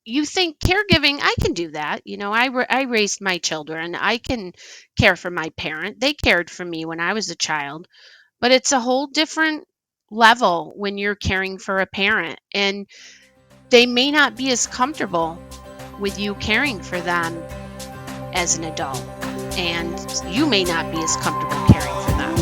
you think caregiving, I can do that. I raised my children. I can care for my parent. They cared for me when I was a child. But it's a whole different level when you're caring for a parent, and they may not be as comfortable with you caring for them as an adult, and you may not be as comfortable caring for them.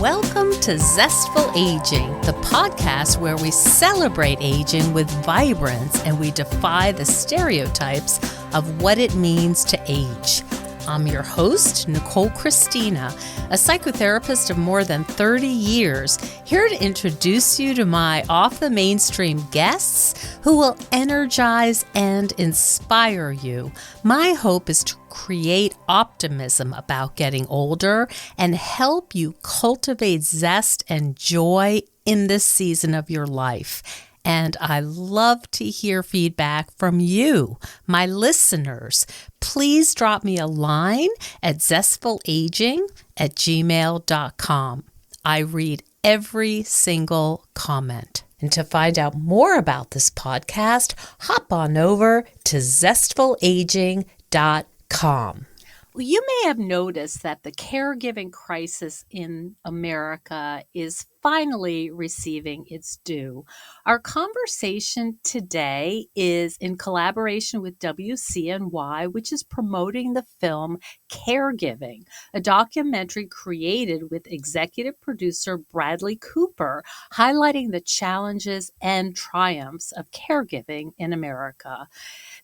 Welcome to Zestful Aging, the podcast where we celebrate aging with vibrance and we defy the stereotypes of what it means to age. I'm your host, Nicole Christina, a psychotherapist of more than 30 years, here to introduce you to my off-the-mainstream guests who will energize and inspire you. My hope is to create optimism about getting older and help you cultivate zest and joy in this season of your life. And I love to hear feedback from you, my listeners. Please drop me a line at zestfulaging@gmail.com. I read every single comment. And to find out more about this podcast, hop on over to zestfulaging.com. Well, you may have noticed that the caregiving crisis in America is finally receiving its due. Our conversation today is in collaboration with WCNY, which is promoting the film Caregiving, a documentary created with executive producer Bradley Cooper, highlighting the challenges and triumphs of caregiving in America.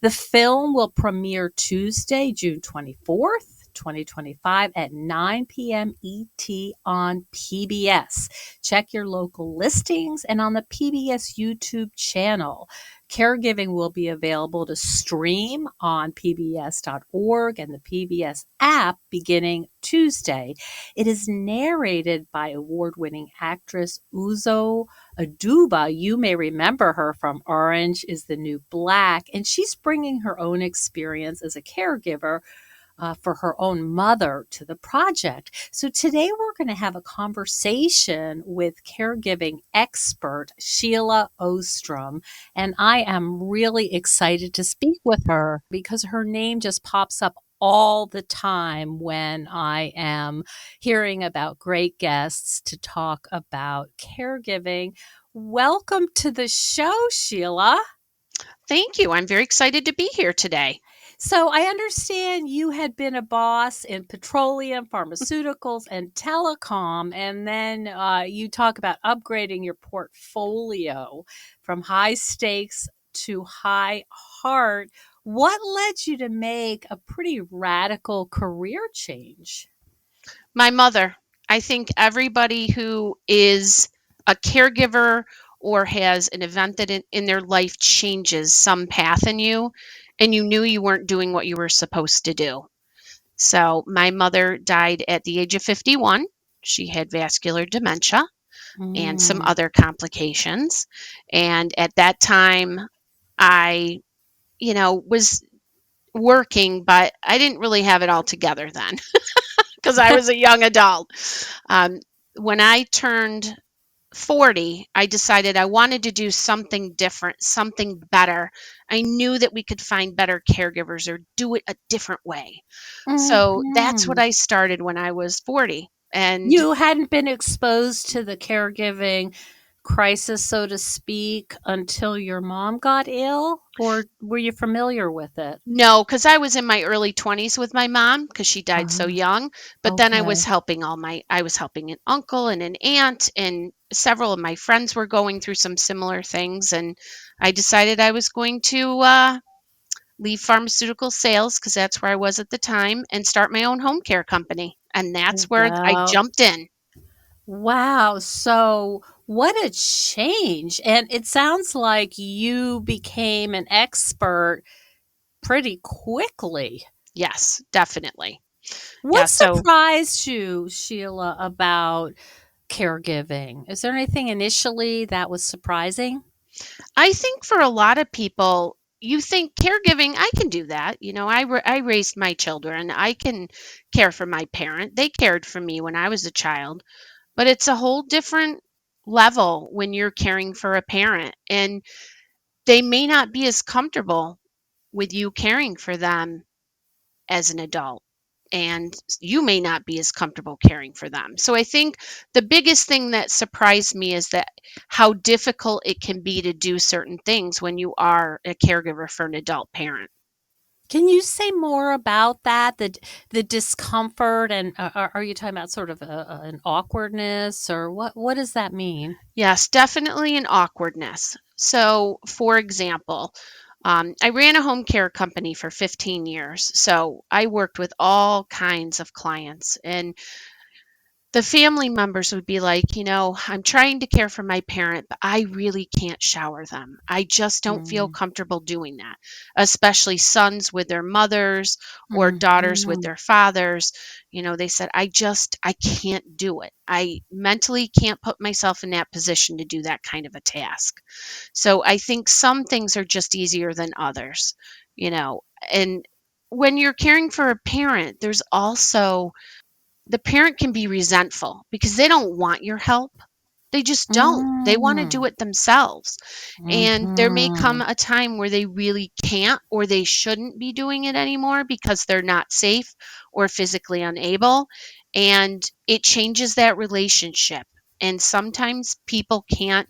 The film will premiere Tuesday, June 24th, 2025 at 9 p.m. ET on PBS. Check your local listings and on the PBS YouTube channel. Caregiving will be available to stream on pbs.org and the PBS app beginning Tuesday. It is narrated by award-winning actress Uzo Aduba. You may remember her from Orange is the New Black, and she's bringing her own experience as a caregiver for her own mother to the project. So today we're going to have a conversation with caregiving expert Sheila Ostrom, and I am really excited to speak with her because her name just pops up all the time when I am hearing about great guests to talk about caregiving. Welcome to the show, Sheila. Thank you. I'm very excited to be here today. So I understand you had been a boss in petroleum, pharmaceuticals, and telecom, and then you talk about upgrading your portfolio from high stakes to high heart. What led you to make a pretty radical career change? My mother. I think everybody who is a caregiver or has an event that in their life changes some path in you, and you knew you weren't doing what you were supposed to do. So my mother died at the age of 51. She had vascular dementia and some Mm. other complications. And at that time, I, was working, but I didn't really have it all together then because I was a young adult. Um, when I turned 40, I decided I wanted to do something different, something better. I knew that we could find better caregivers or do it a different way. So that's what Mhm. I started when I was 40. And You hadn't been exposed to the caregiving crisis, so to speak, until your mom got ill, or were you familiar with it? no, because I was in my early 20s with my mom because she died so Ah, young. But then okay. I was helping an uncle and an aunt, and several of my friends were going through some similar things. And I decided I was going to leave pharmaceutical sales because that's where I was at the time and start my own home care company. And that's where I Wow. jumped in. Wow. So, what a change. And it sounds like you became an expert pretty quickly. Yes, definitely. What Yeah. So surprised you, Sheila, about caregiving? Is there anything initially that was surprising? I think for a lot of people, you think caregiving, I can do that. I raised my children. I can care for my parent. They cared for me when I was a child. but it's a whole different level when you're caring for a parent, and they may not be as comfortable with you caring for them as an adult, and you may not be as comfortable caring for them. So I think the biggest thing that surprised me is that how difficult it can be to do certain things when you are a caregiver for an adult parent. Can you say more about that? The discomfort, and are you talking about sort of an awkwardness, or what does that mean? Yes, definitely an awkwardness. So, for example, I ran a home care company for 15 years. So I worked with all kinds of clients, and the family members would be like, I'm trying to care for my parent, but I really can't shower them. I just don't feel Mm, comfortable doing that, especially sons with their mothers or daughters with mhm. their fathers. They said, I can't do it. I mentally can't put myself in that position to do that kind of a task. So I think some things are just easier than others, you know, and when you're caring for a parent, there's also the parent can be resentful because they don't want your help. They just don't. They want to do Mm, it themselves. And there may come mhm. a time where they really can't or they shouldn't be doing it anymore because they're not safe or physically unable. And it changes that relationship. And sometimes people can't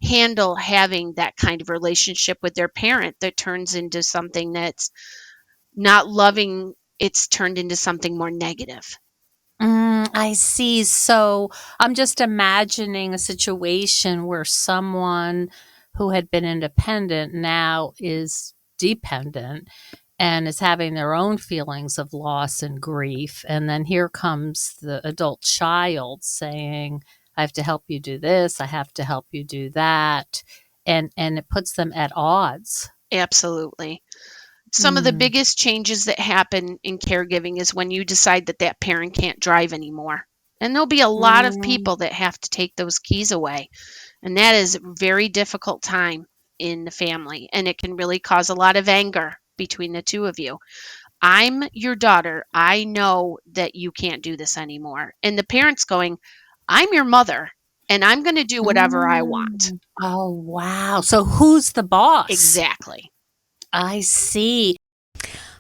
handle having that kind of relationship with their parent that turns into something that's not loving. It's turned into something more negative. I see. So I'm just imagining a situation where someone who had been independent now is dependent and is having their own feelings of loss and grief. And then here comes the adult child saying, I have to help you do this, I have to help you do that. And it puts them at odds. Absolutely. Some of the Mm. biggest changes that happen in caregiving is when you decide that that parent can't drive anymore. And there'll be a lot of Mm. people that have to take those keys away. And that is a very difficult time in the family. And it can really cause a lot of anger between the two of you. I'm your daughter. I know that you can't do this anymore. And the parent's going, I'm your mother, and I'm going to do whatever I want. Mm. Oh, wow. So who's the boss? Exactly. I see.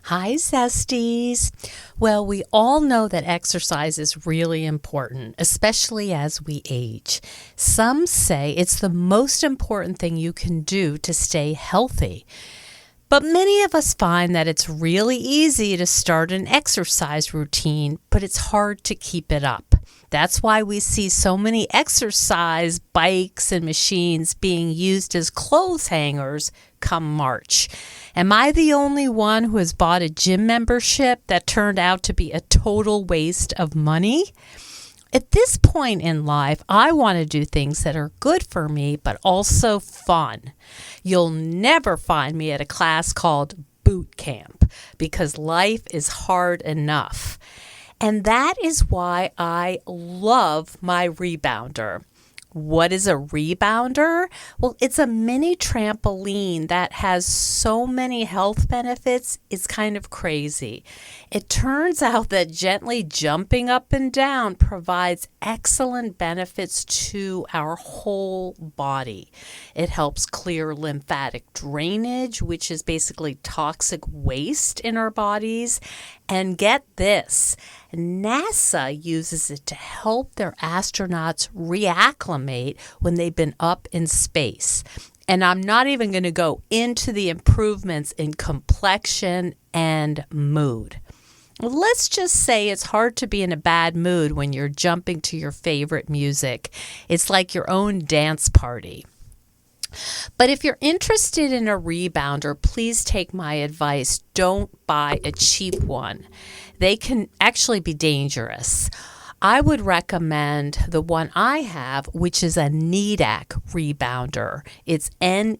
Hi, Zesties. Well, we all know that exercise is really important, especially as we age. Some say it's the most important thing you can do to stay healthy. But many of us find that it's really easy to start an exercise routine, but it's hard to keep it up. That's why we see so many exercise bikes and machines being used as clothes hangers come March. Am I the only one who has bought a gym membership that turned out to be a total waste of money? At this point in life, I want to do things that are good for me, but also fun. You'll never find me at a class called boot camp because life is hard enough. And that is why I love my rebounder. What is a rebounder? Well, it's a mini trampoline that has so many health benefits, it's kind of crazy. It turns out that gently jumping up and down provides excellent benefits to our whole body. It helps clear lymphatic drainage, which is basically toxic waste in our bodies. And get this, NASA uses it to help their astronauts reacclimate when they've been up in space. And I'm not even going to go into the improvements in complexion and mood. Let's just say it's hard to be in a bad mood when you're jumping to your favorite music. It's like your own dance party. But if you're interested in a rebounder, please take my advice. Don't buy a cheap one. They can actually be dangerous. I would recommend the one I have, which is a NEEDAK rebounder. It's NEEDAK,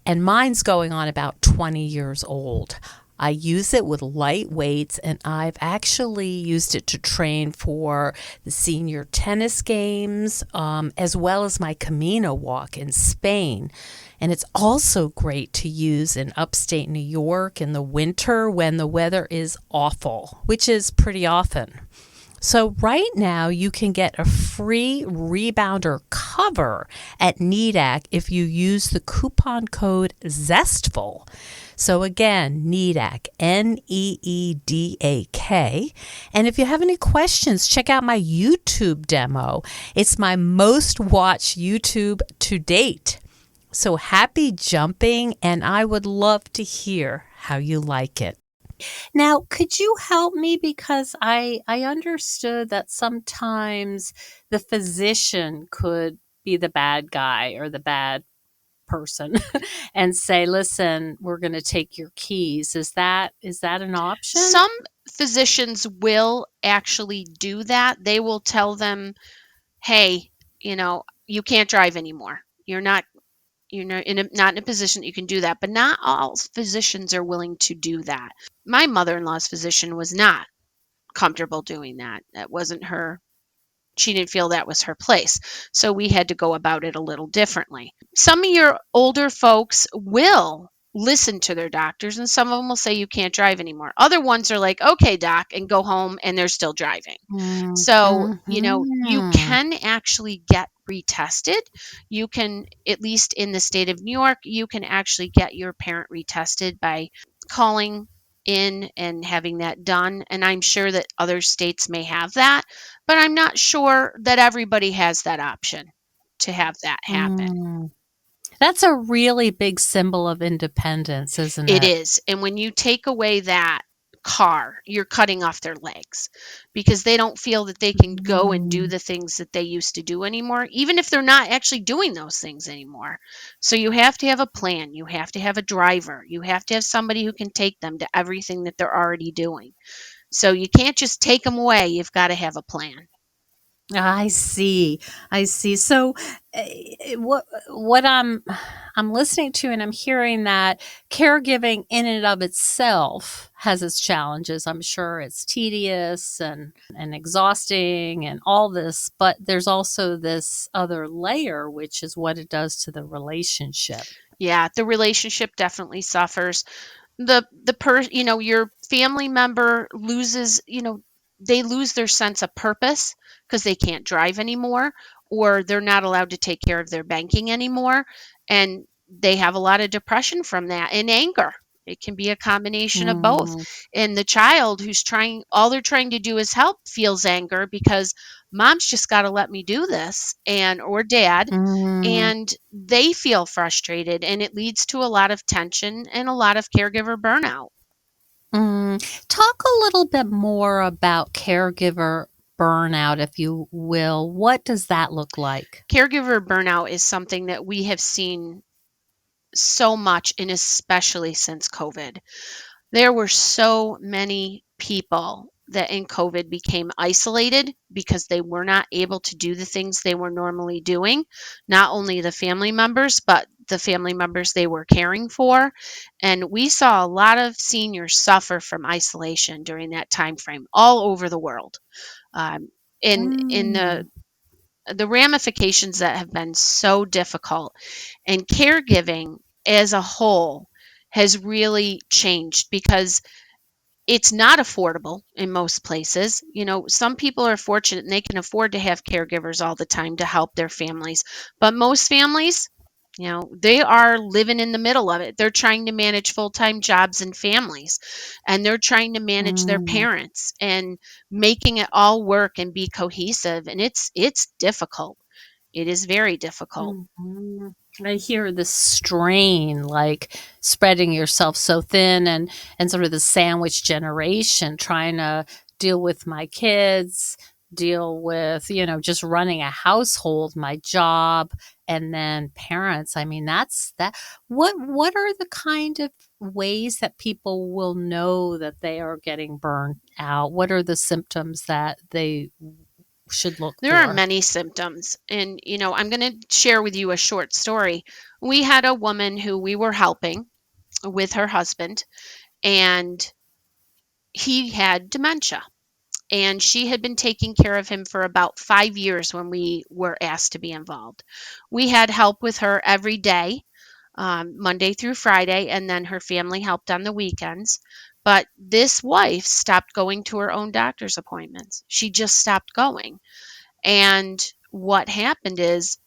and mine's going on about 20 years old. I use it with light weights, and I've actually used it to train for the senior tennis games, as well as my Camino walk in Spain. And it's also great to use in upstate New York in the winter when the weather is awful, which is pretty often. So, right now, you can get a free rebounder cover at NEEDAC if you use the coupon code ZESTFUL. So, again, NEEDAC, NEEDAK. And if you have any questions, check out my YouTube demo. It's my most watched YouTube to date. So, happy jumping, and I would love to hear how you like it. Now, could you help me, because I understood that sometimes the physician could be the bad guy or the bad person and say, "Listen, we're going to take your keys." Is that an option? Some physicians will actually do that. They will tell them, "Hey, you can't drive anymore. You're not in a position that you can do that." But not all physicians are willing to do that. My mother-in-law's physician was not comfortable doing that. That wasn't her. She didn't feel that was her place. So we had to go about it a little differently. Some of your older folks will listen to their doctors, and some of them will say you can't drive anymore. Other ones are like, "Okay, doc," and go home and they're still driving. Mm, So, you mhm. can actually get retested. You can, at least in the state of New York, you can actually get your parent retested by calling in and having that done. And I'm sure that other states may have that, but I'm not sure that everybody has that option to have that happen. Mm. That's a really big symbol of independence, isn't It it? is, and when you take away that car, you're cutting off their legs because they don't feel that they can go and do Mm. the things that they used to do anymore, even if they're not actually doing those things anymore. So you have to have a plan, you have to have a driver, you have to have somebody who can take them to everything that they're already doing. So you can't just take them away, you've got to have a plan. I see. I see. So, what I'm listening to, and I'm hearing that caregiving in and of itself has its challenges. I'm sure it's tedious and exhausting and all this, but there's also this other layer, which is what it does to the relationship. Yeah, the relationship definitely suffers. Your family member loses, they lose their sense of purpose because they can't drive anymore, or they're not allowed to take care of their banking anymore, and they have a lot of depression from that and anger. It can be a combination of both. Mm, And the child who's trying, all they're trying to do is help, feels anger because mom's just got to let me do this, and or dad, mm. and they feel frustrated, and it leads to a lot of tension and a lot of caregiver burnout. Mm, talk a little bit more about caregiver burnout, if you will. What does that look like? Caregiver burnout is something that we have seen so much, and especially since COVID. There were so many people that in COVID became isolated because they were not able to do the things they were normally doing. Not only the family members, but the family members they were caring for. And we saw a lot of seniors suffer from isolation during that time frame all over the world. Um, in Mm, the ramifications that have been so difficult, and caregiving as a whole has really changed because it's not affordable in most places. Some people are fortunate and they can afford to have caregivers all the time to help their families. But most families, they are living in the middle of it. They're trying to manage full-time jobs and families, and they're trying to manage their mm. parents and making it all work and be cohesive. And it's difficult. It is very difficult. Mhm. I hear the strain, like spreading yourself so thin, and sort of the sandwich generation, trying to deal with my kids, deal with, just running a household, my job, and then parents. I mean, that's that. What are the kind of ways that people will know that they are getting burned out? What are the symptoms that they should look There are for? many symptoms. And, I'm going to share with you a short story. We had a woman who we were helping with her husband, and he had dementia. And she had been taking care of him for about 5 years when we were asked to be involved. We had help with her every day, Monday through Friday, and then her family helped on the weekends. But this wife stopped going to her own doctor's appointments. She just stopped going. And what happened is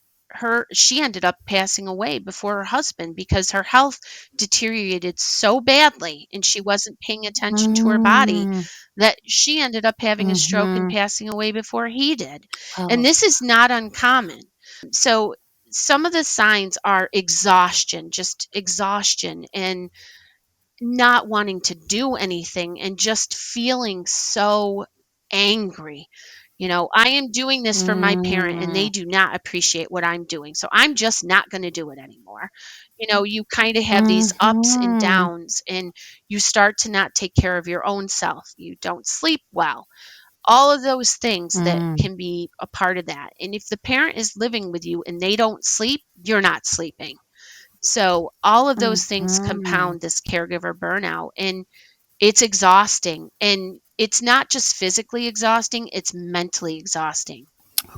she ended up passing away before her husband because her health deteriorated so badly and she wasn't paying attention to her body Mm, that she ended up having a stroke and mhm. passing away before he did. And Oh, this is not uncommon. So some of the signs are exhaustion, just exhaustion, and not wanting to do anything and just feeling so angry. I am doing this for my parent and they mm, do not appreciate what I'm doing. So I'm just not going to do it anymore. You kind of have these ups and mhm, downs and you start to not take care of your own self. You don't sleep well. All of those things that mm, can be a part of that. And if the parent is living with you and they don't sleep, you're not sleeping. So all of those things mhm. compound this caregiver burnout and it's exhausting. And it's not just physically exhausting, it's mentally exhausting.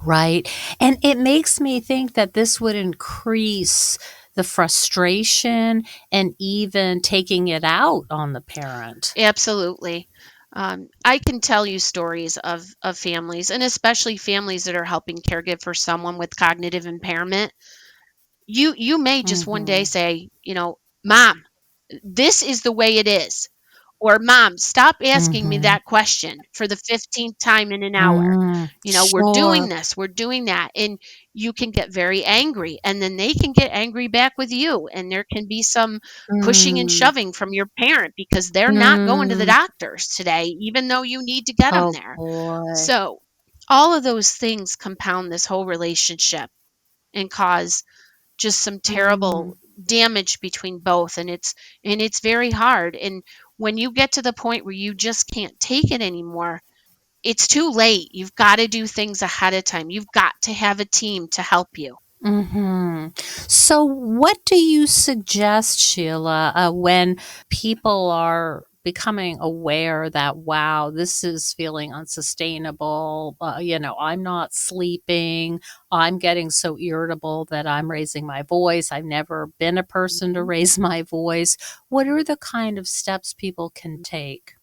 Right. And it makes me think that this would increase the frustration and even taking it out on the parent. Absolutely. I can tell you stories of families, and especially families that are helping caregive for someone with cognitive impairment. You may just one day Mhm. say, Mom, this is the way it is. Or, Mom, stop asking me Mhm. that question for the 15th time in an hour. Mm. We're doing Sure. this, we're doing that. And you can get very angry. And then they can get angry back with you. And there can be some pushing and Mm. shoving from your parent because they're not going to the Mm. doctors today, even though you need to get them Oh, there. boy. So, all of those things compound this whole relationship and cause just some Mm. terrible damage between both and it's very hard and when you get to the point where you just can't take it anymore, it's too late. You've got to do things ahead of time. You've got to have a team to help you. Mhm. So, what do you suggest, Sheila, when people are becoming aware that, wow, this is feeling unsustainable? I'm not sleeping. I'm getting so irritable that I'm raising my voice. I've never been a person to Mhm. raise my voice. What are the kind of steps people can take?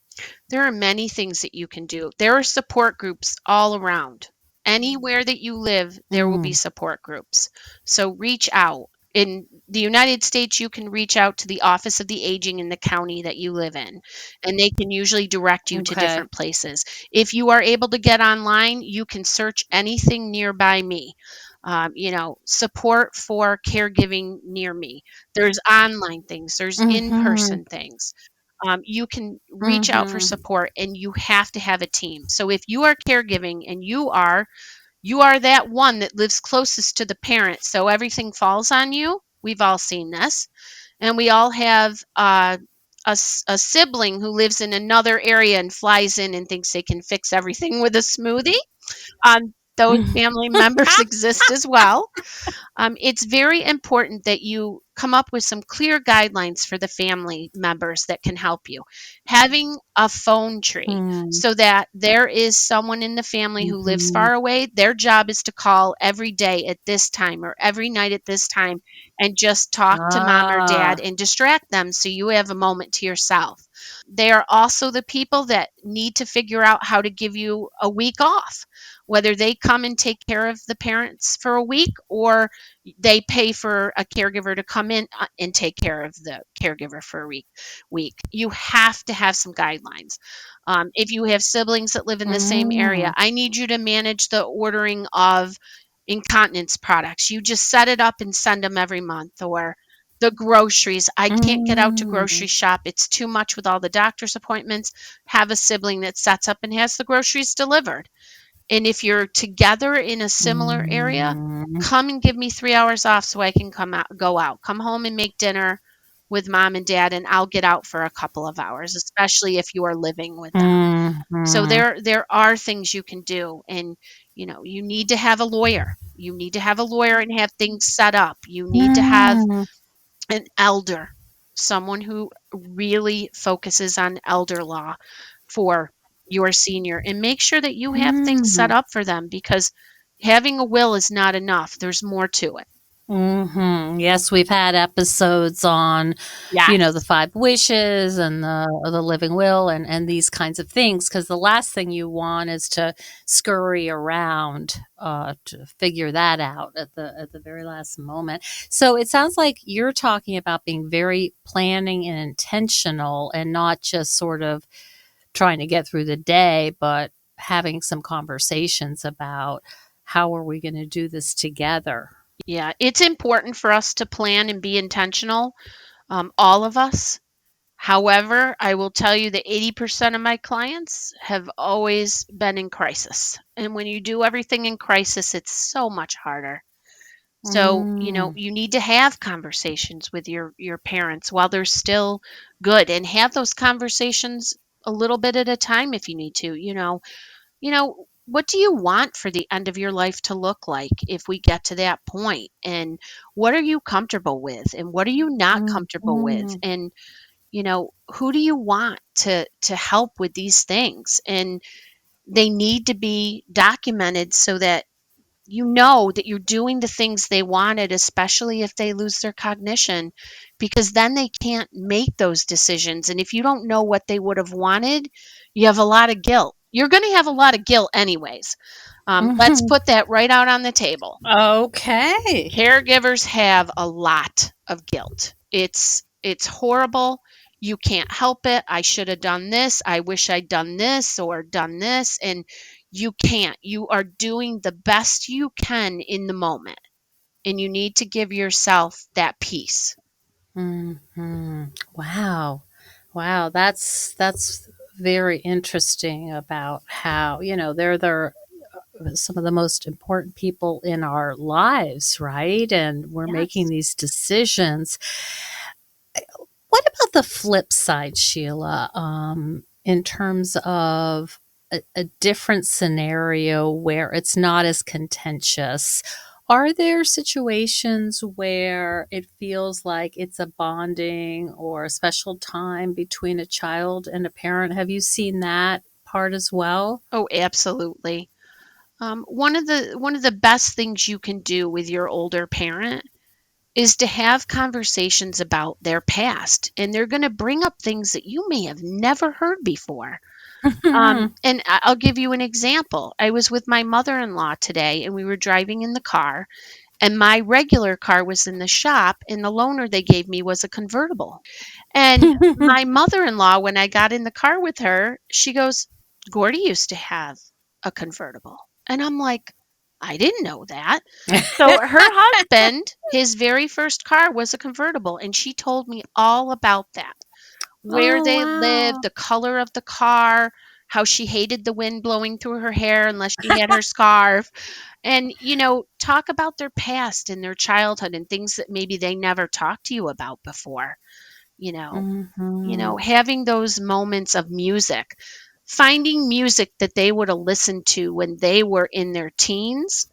There are many things that you can do. There are support groups all around. Anywhere that you live, there will be Mm, support groups. So reach out. In the United States, you can reach out to the Office of the Aging in the county that you live in, and they can usually direct you to okay. different places. If you are able to get online, you can search anything nearby me. Support for caregiving near me. There's online things, there's in Mhm. person things. You can reach out for Mhm. support and you have to have a team. So if you are caregiving and you are that one that lives closest to the parent, so everything falls on you. We've all seen this, and we all have a sibling who lives in another area and flies in and thinks they can fix everything with a smoothie. Those family members exist as well. It's very important that you come up with some clear guidelines for the family members that can help you. Having a phone tree Mm, so that there is someone in the family who lives mhm. far away. Their job is to call every day at this time or every night at this time and just talk to mom or dad Ah. and distract them so you have a moment to yourself. They are also the people that need to figure out how to give you a week off, whether they come and take care of the parents for a week or they pay for a caregiver to come in and take care of the caregiver for a week. You have to have some guidelines. If you have siblings that live in the same area, Mm, I need you to manage the ordering of incontinence products. You just set it up and send them every month. Or the groceries. I can't get out to mm, grocery shop. It's too much with all the doctor's appointments. Have a sibling that sets up and has the groceries delivered. And if you're together in a similar area, mm, come and give me 3 hours off so I can go out. Come home and make dinner with mom and dad, and I'll get out for a couple of hours, especially if you are living with them. So mhm, there are things you can do, and, you need to have a lawyer. You need to have a lawyer and have things set up. You need to have mm, an elder, someone who really focuses on elder law for your senior and make sure that you have things set mhm. up for them because having a will is not enough. There's more to it. Yes, we've had episodes on, the Yes. 5 wishes and the living will and these kinds of things, because the last thing you want is to scurry around, to figure that out at the very last moment. So it sounds like you're talking about being very planning and intentional and not just sort of trying to get through the day, but having some conversations about how are we gonna do this together? Yeah, it's important for us to plan and be intentional, all of us. However, I will tell you that 80% of my clients have always been in crisis. And when you do everything in crisis, it's so much harder. So, Mm. you need to have conversations with your parents while they're still good, and have those conversations a little bit at a time if you need to. What do you want for the end of your life to look like if we get to that point? And what are you comfortable with? And what are you not comfortable with? Mhm. And who do you want to help with these things? And they need to be documented so that you know that you're doing the things they wanted, especially if they lose their cognition, because then they can't make those decisions. And if you don't know what they would have wanted, you have a lot of guilt. You're going to have a lot of guilt anyways. Let's Mhm. put that right out on the table. Okay. Caregivers have a lot of guilt. It's horrible. You can't help it. I should have done this. I wish I'd done this or done this. And you can't. You are doing the best you can in the moment. And you need to give yourself that peace. Mhm. Wow. Wow, that's very interesting about how, they're some of the most important people in our lives, right? And we're making Yes. these decisions. What about the flip side, Sheila? In terms of a different scenario where it's not as contentious, are there situations where it feels like it's a bonding or a special time between a child and a parent? Have you seen that part as well? Oh, absolutely. One of the best things you can do with your older parent is to have conversations about their past, and they're going to bring up things that you may have never heard before. And I'll give you an example. I was with my mother-in-law today, and we were driving in the car, and my regular car was in the shop, and the loaner they gave me was a convertible. And my mother-in-law, when I got in the car with her, she goes, "Gordy used to have a convertible." And I'm like, "I didn't know that." So her husband, his very first car was a convertible, and she told me all about that. Where Oh, they lived, wow. the color of the car, how she hated the wind blowing through her hair unless she had her scarf. And, talk about their past and their childhood and things that maybe they never talked to you about before. You know, Mhm. having those moments of music, finding music that they would have listened to when they were in their teens,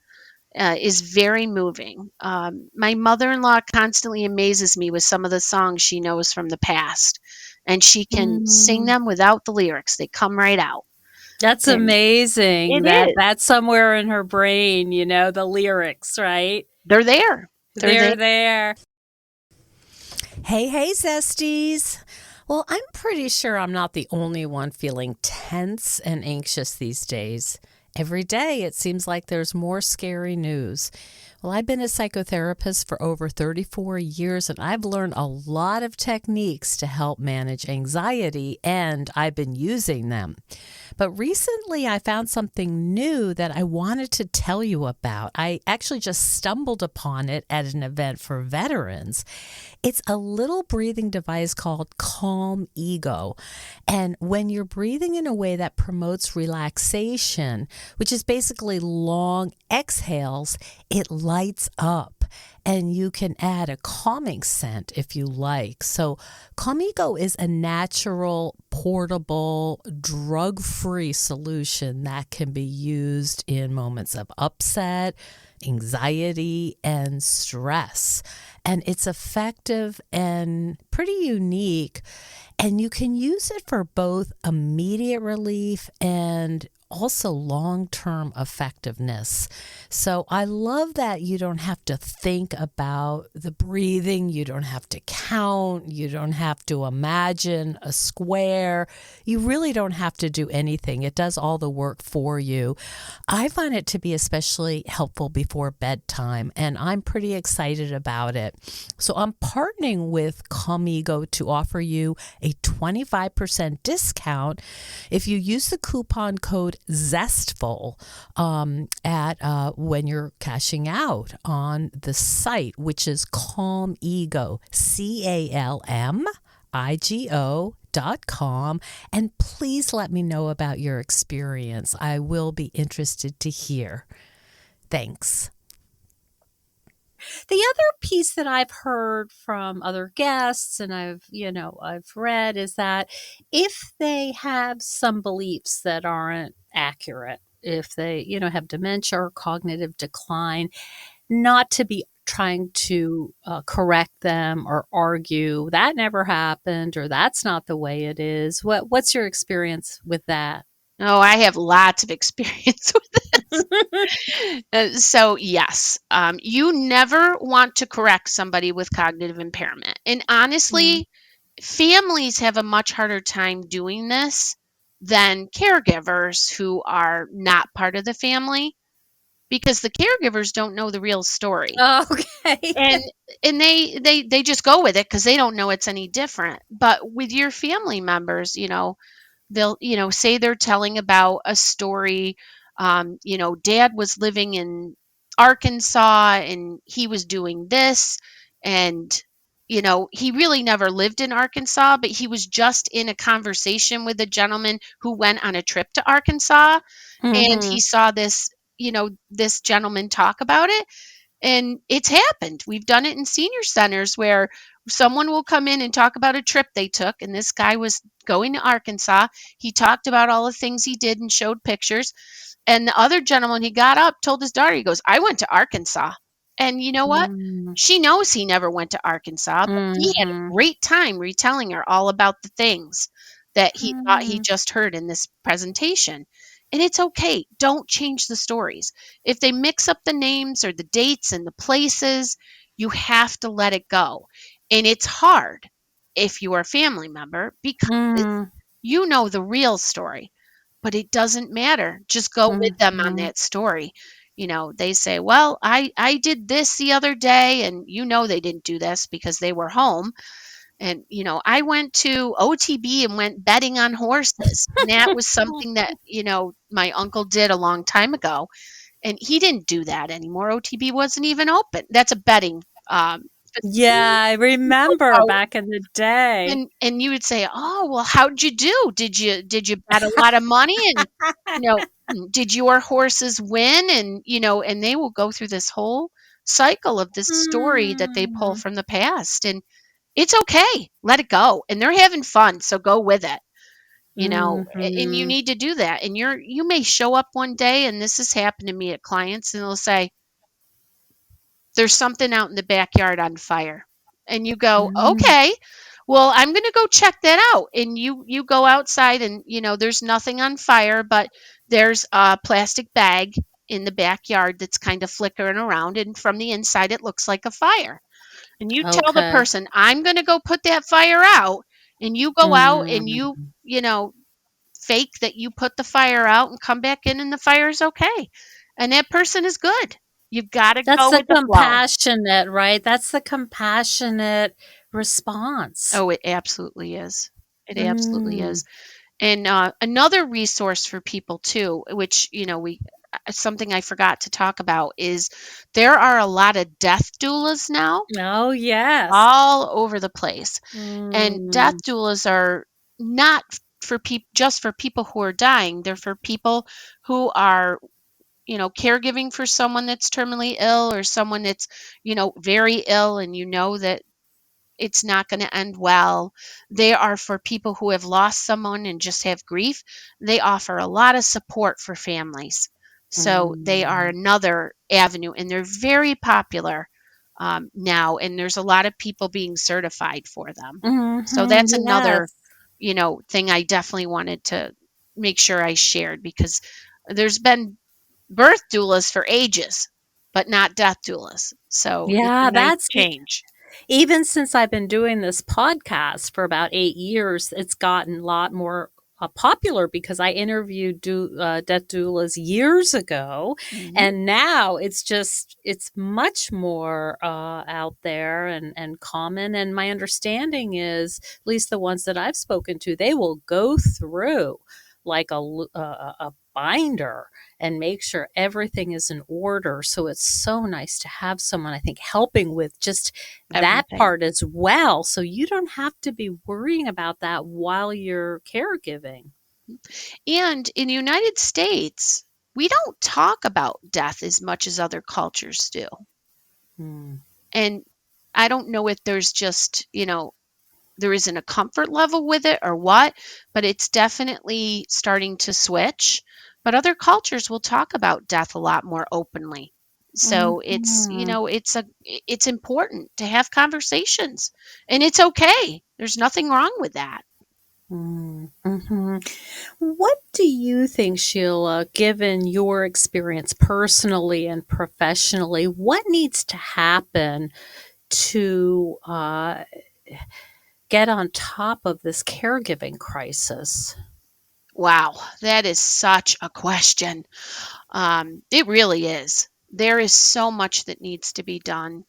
is very moving. My mother in law constantly amazes me with some of the songs she knows from the past, and she can sing Mhm. them without the lyrics. They come right out. That's And amazing it that is. that's somewhere in her brain, the lyrics, right? They're there. They're there. They're there. Hey, hey, Zesties. Well, I'm pretty sure I'm not the only one feeling tense and anxious these days. Every day it seems like there's more scary news. Well, I've been a psychotherapist for over 34 years and I've learned a lot of techniques to help manage anxiety, and I've been using them. But recently I found something new that I wanted to tell you about. I actually just stumbled upon it at an event for veterans. It's a little breathing device called Calm Ego. And when you're breathing in a way that promotes relaxation, which is basically long exhales, it lights up. And you can add a calming scent if you like. So, Calm Ego is a natural, portable, drug free solution that can be used in moments of upset, anxiety, and stress. And it's effective and pretty unique. And you can use it for both immediate relief and also long-term effectiveness. So I love that you don't have to think about the breathing, you don't have to count, you don't have to imagine a square. You really don't have to do anything. It does all the work for you. I find it to be especially helpful before bedtime, and I'm pretty excited about it. So I'm partnering with Comigo to offer you a 25% discount if you use the coupon code ZESTFUL at when you're cashing out on the site, which is Calmigo, CALMIGO.com, and please let me know about your experience. I will be interested to hear. Thanks. The other piece that I've heard from other guests and I've read is that if they have some beliefs that aren't accurate, if they, have dementia or cognitive decline, not to be trying to correct them or argue that never happened or that's not the way it is. What's your experience with that? Oh, I have lots of experience with this. So yes, you never want to correct somebody with cognitive impairment. And Mm. honestly, families have a much harder time doing this than caregivers who are not part of the family, because the caregivers don't know the real story. Okay. And they just go with it because they don't know it's any different. But with your family members, they'll say they're telling about a story. Dad was living in Arkansas and he was doing this, and he really never lived in Arkansas, but he was just in a conversation with a gentleman who went on a trip to Arkansas, and he Mhm. saw this gentleman talk about it. And it's happened. We've done it in senior centers where someone will come in and talk about a trip they took. And this guy was going to Arkansas. He talked about all the things he did and showed pictures. And the other gentleman, he got up, told his daughter, he goes, I went to Arkansas. And you know what? Mm. She knows he never went to Arkansas, but he had a Mhm. great time retelling her all about the things that he thought he Mm. just heard in this presentation. And it's okay. Don't change the stories. If they mix up the names or the dates and the places, you have to let it go. And it's hard if you are a family member because Mm. you know the real story, but it doesn't matter. Just go with them on Mhm. that story. They say, well, I did this the other day, and they didn't do this because they were home. And, I went to OTB and went betting on horses. And that was something that, my uncle did a long time ago. And he didn't do that anymore. OTB wasn't even open. That's a betting facility. Yeah, I You go remember out back in the day. and you would say, "Oh, well, how'd you do? Did you bet a lot of money? And, did your horses win?" And, and they will go through this whole cycle of this story that they pull Mm. from the past. And it's okay. Let it go. And they're having fun, so go with it. And you Mhm. need to do that. And you may show up one day, and this has happened to me at clients, and they'll say, there's something out in the backyard on fire. And you go, Mm. okay, well, I'm going to go check that out. And you go outside, and there's nothing on fire, but there's a plastic bag in the backyard that's kind of flickering around, and from the inside it looks like a fire. And you tell the Okay. person, I'm going to go put that fire out, and you go out and you Mm. you know fake that you put the fire out and come back in, and the fire is okay. And that person is good. You've got to That's go the with the flow. compassionate, right? That's the compassionate response. Oh, it absolutely is. It absolutely Mm. is. And another resource for people too, which we something I forgot to talk about, is there are a lot of death doulas now Oh, yes. all over the place. And death Mm. doulas are not for people just for people who are dying. They're for people who are caregiving for someone that's terminally ill, or someone that's very ill, and that it's not going to end well. They are for people who have lost someone and just have grief. They offer a lot of support for families. So they are Mm. another avenue, and they're very popular now. And there's a lot of people being certified for them. So Mhm. that's another, Yes. thing I definitely wanted to. make sure I shared, because there's been birth doulas for ages, but not death doulas. So it's a Yeah, nice that's change. even since I've been doing this podcast for about 8 years, it's gotten a lot more popular because I interviewed death doulas years ago, Mhm. and now it's much more out there and common. And my understanding is, at least the ones that I've spoken to, they will go through like a binder and make sure everything is in order. So it's so nice to have someone, I think, helping with just that Everything. part as well. So you don't have to be worrying about that while you're caregiving. And in the United States, we don't talk about death as much as other cultures do. Mm. And I don't know if there's just, there isn't a comfort level with it or what, but it's definitely starting to switch. But other cultures will talk about death a lot more openly. So it's, Mhm. it's important to have conversations, and it's okay. There's nothing wrong with that. Mhm. What do you think, Sheila, given your experience personally and professionally, what needs to happen to get on top of this caregiving crisis? Wow, that is such a question. It really is. There is so much that needs to be done.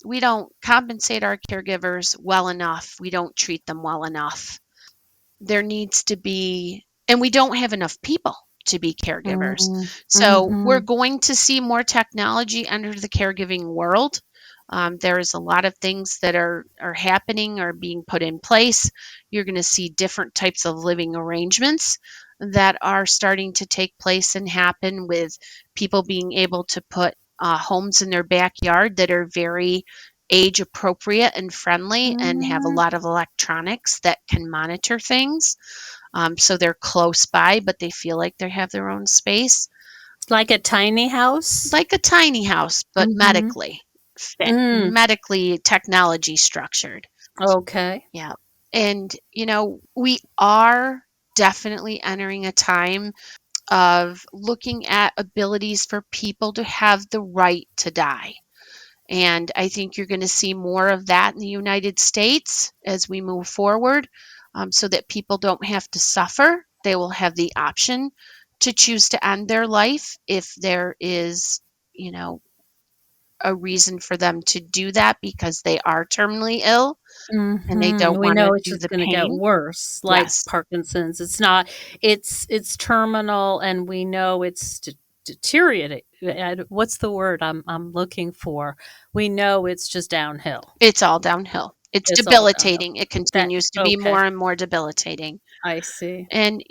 We don't compensate our caregivers well enough. We don't treat them well enough. There needs to be, and we don't have enough people to be caregivers. Mm. So we're Mhm. going to see more technology enter the caregiving world. There is a lot of things that are happening or being put in place. You're going to see different types of living arrangements that are starting to take place and happen, with people being able to put homes in their backyard that are very age appropriate and friendly and have a Mhm. lot of electronics that can monitor things. So they're close by, but they feel like they have their own space, Like a tiny house? like a tiny house, but Mhm. Mm. medically technology structured. Okay. Yeah. And, we are definitely entering a time of looking at abilities for people to have the right to die. And I think you're going to see more of that in the United States as we move forward, so that people don't have to suffer. They will have the option to choose to end their life if there is, you know, a reason for them to do that because they are terminally ill and they don't We want to know it's do just the gonna get pain. worse, like Yes, Parkinson's. It's not it's terminal, and we know it's deteriorating. What's the word I'm looking for? We know it's just downhill. it's all downhill. It's It's all downhill. debilitating. It That continues to be okay, more and more debilitating. I see. And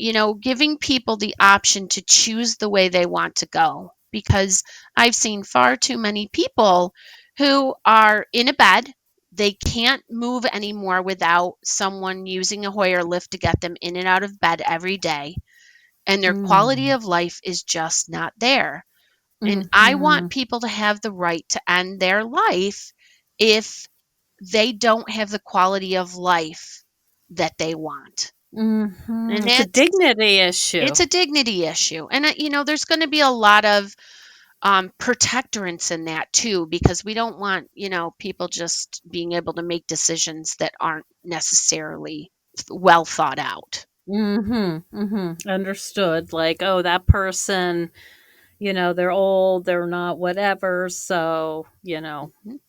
giving people the option to choose the way they want to go, because I've seen far too many people who are in a bed, they can't move anymore without someone using a Hoyer lift to get them in and out of bed every day, and their quality Mm. of life is just not there. And I want Mhm. people to have the right to end their life if they don't have the quality of life that they want. And It's a that's dignity issue. it's a dignity issue. And, there's going to be a lot of protectorants in that too, because we don't want, people just being able to make decisions that aren't necessarily well thought out. Mhm. Mhm. Understood. Like, oh, that person, they're old, they're not whatever, so, Mhm.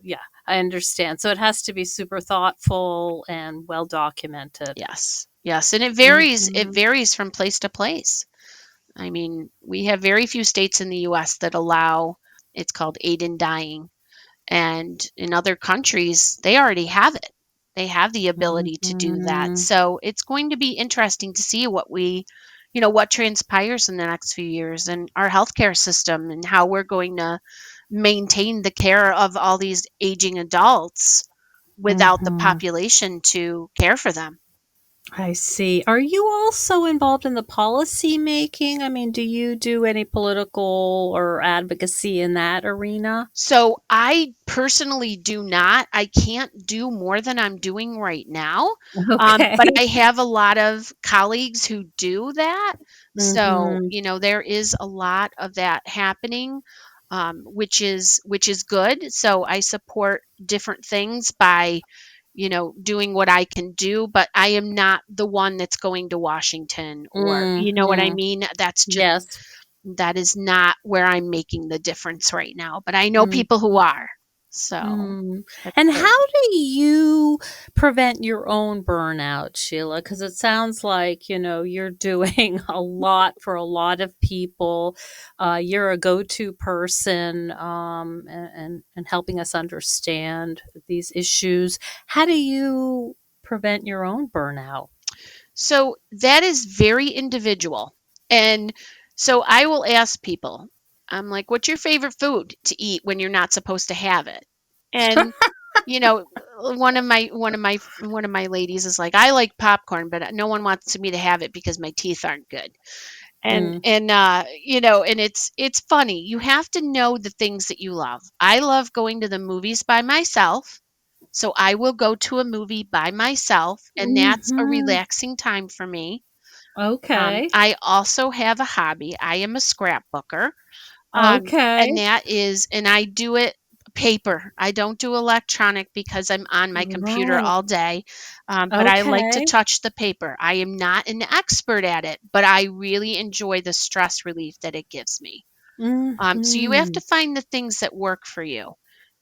yeah, I understand. So it has to be super thoughtful and well documented. Yes. Yes. And it varies. It Mhm. varies from place to place. I mean, we have very few states in the US that allow, it's called aid in dying. And in other countries, they already have it. They have the ability to do that. Mhm. So it's going to be interesting to see what transpires in the next few years in our healthcare system, and how we're going to maintain the care of all these aging adults without the Mhm. population to care for them. I see. Are you also involved in the policy making? I mean, do you do any political or advocacy in that arena? So I personally do not. I can't do more than I'm doing right now. But Okay. I have a lot of colleagues who do that. So, Mhm. there is a lot of that happening, which is good. So I support different things by, doing what I can do, but I am not the one that's going to Washington, or you know what I Mhm. mean? Yes. That is not where I'm making the difference right now, but I know people who Mhm. are. So, Mm. that's And good. how do you prevent your own burnout, Sheila? Because it sounds like, you're doing a lot for a lot of people. You're a go-to person, and helping us understand these issues. How do you prevent your own burnout? So, that is very individual. And so I will ask people, I'm like, "What's your favorite food to eat when you're not supposed to have it?" And, you know, one of my ladies is like, "I like popcorn, but no one wants me to have it because my teeth aren't good." Mm. And it's funny. You have to know the things that you love. I love going to the movies by myself. So I will go to a movie by myself, and that's a Mhm. relaxing time for me. Okay. I also have a hobby. I am a scrapbooker. Okay. And I do it paper. I don't do electronic because I'm on my computer Right. all day. But I like to Okay. touch the paper. I am not an expert at it, but I really enjoy the stress relief that it gives me. So you have to Mhm. find the things that work for you.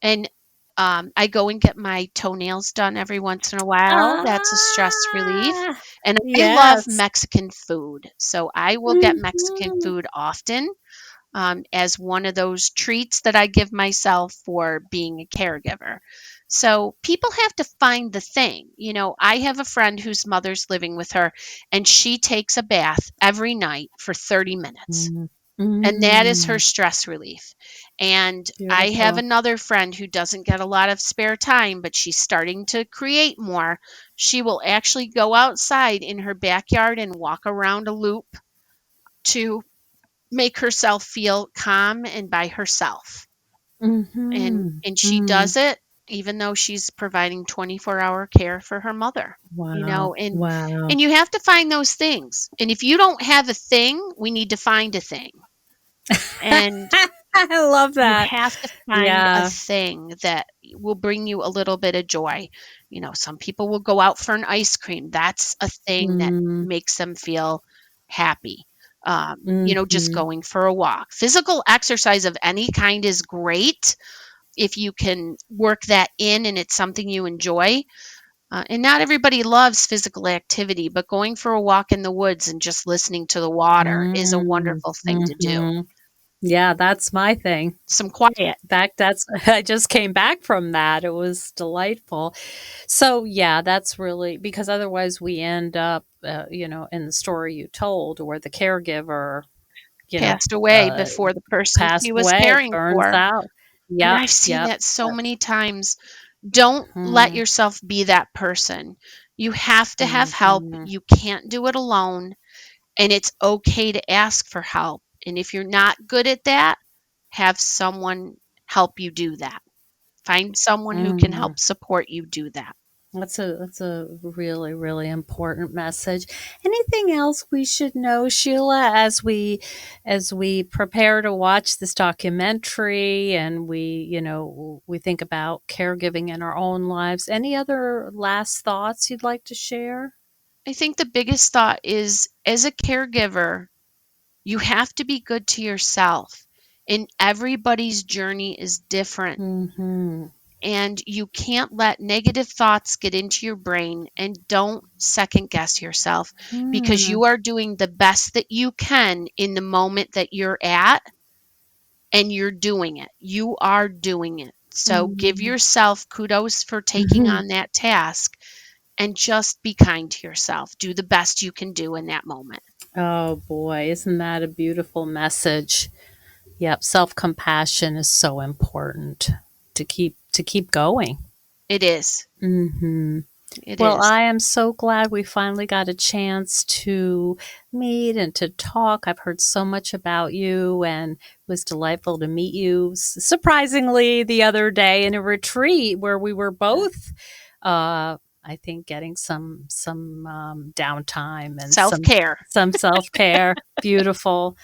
And I go and get my toenails done every once in a while. That's a stress relief. Ah, And I love yes. Mexican food. So I will get Mexican Mhm. food often, as one of those treats that I give myself for being a caregiver. So people have to find the thing. I have a friend whose mother's living with her, and she takes a bath every night for 30 minutes. Mm. And that is her Mm. stress relief. And I have Beautiful. another friend who doesn't get a lot of spare time, but she's starting to create more. She will actually go outside in her backyard and walk around a loop to make herself feel calm and by herself. And Mhm. and she Mm. does it even though she's providing 24-hour care for her mother. You Wow. know, and Wow. and you have to find those things. And if you don't have a thing, we need to find a thing. And I love you that. have to find a Yeah. thing that will bring you a little bit of joy. Some people will go out for an ice cream. That's a thing that Mm. makes them feel happy. Just Mhm. going for a walk. Physical exercise of any kind is great if you can work that in and it's something you enjoy. And not everybody loves physical activity, but going for a walk in the woods and just listening to the water is a Mm. wonderful thing to do. Mhm. Yeah, that's my thing. Some quiet. In fact, that's I just came back from that. It was delightful. So, yeah, that's really because otherwise we end up, in the story you told where the caregiver, you know, Passed away uh, before the person passed she was away, caring burns for. out. And Yep, I've seen yep. that so many times. Don't let Mhm, yourself be that person. You have to have help. mhm, You can't do it alone, and it's okay to ask for help. And if you're not good at that, have someone help you do that. Find someone who can mhm. help support you do that. That's a really, really important message. Anything else we should know, Sheila, as we prepare to watch this documentary and we think about caregiving in our own lives? Any other last thoughts you'd like to share? I think the biggest thought is, as a caregiver, you have to be good to yourself. And everybody's journey is different. Mhm. And you can't let negative thoughts get into your brain, and don't second guess yourself, because Hmm. you are doing the best that you can in the moment that you're at, and you're doing it. You are doing it. So give Mhm. yourself kudos for taking Mhm. on that task, and just be kind to yourself. Do the best you can do in that moment. Oh boy, isn't that a beautiful message? Yep, self-compassion is so important to keep going. It is. Mhm. It Well, is. I am so glad we finally got a chance to meet and to talk. I've heard so much about you, and it was delightful to meet you surprisingly the other day in a retreat where we were both, I think, getting some downtime and Self-care. some self care. Beautiful.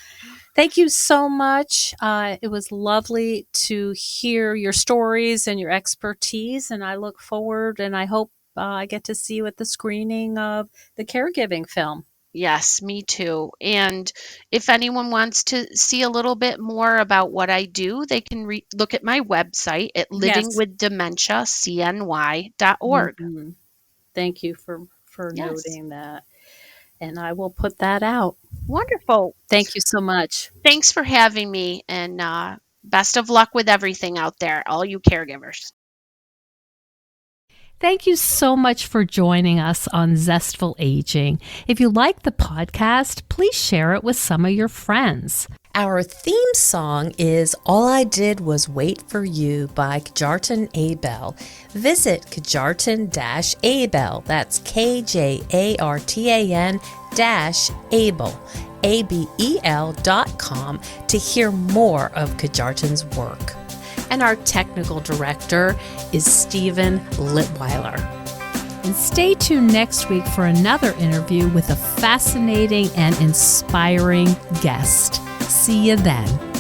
Thank you so much. It was lovely to hear your stories and your expertise, and I look forward and I hope I get to see you at the screening of the caregiving film. Yes, me too. And if anyone wants to see a little bit more about what I do, they can look at my website at Yes. livingwithdementiacny.org. Mhm. Thank you for Yes. noting that, and I will put that out. Wonderful. Thank you so much. Thanks for having me, and best of luck with everything out there, all you caregivers. Thank you so much for joining us on Zestful Aging. If you like the podcast, please share it with some of your friends. Our theme song is All I Did Was Wait for You by Kjartan Abel. Visit Kjartan-Abel, that's KJARTAN-Abel, ABEL.com to hear more of Kjartan's work. And our technical director is Stephen Litweiler. And stay tuned next week for another interview with a fascinating and inspiring guest. See you then.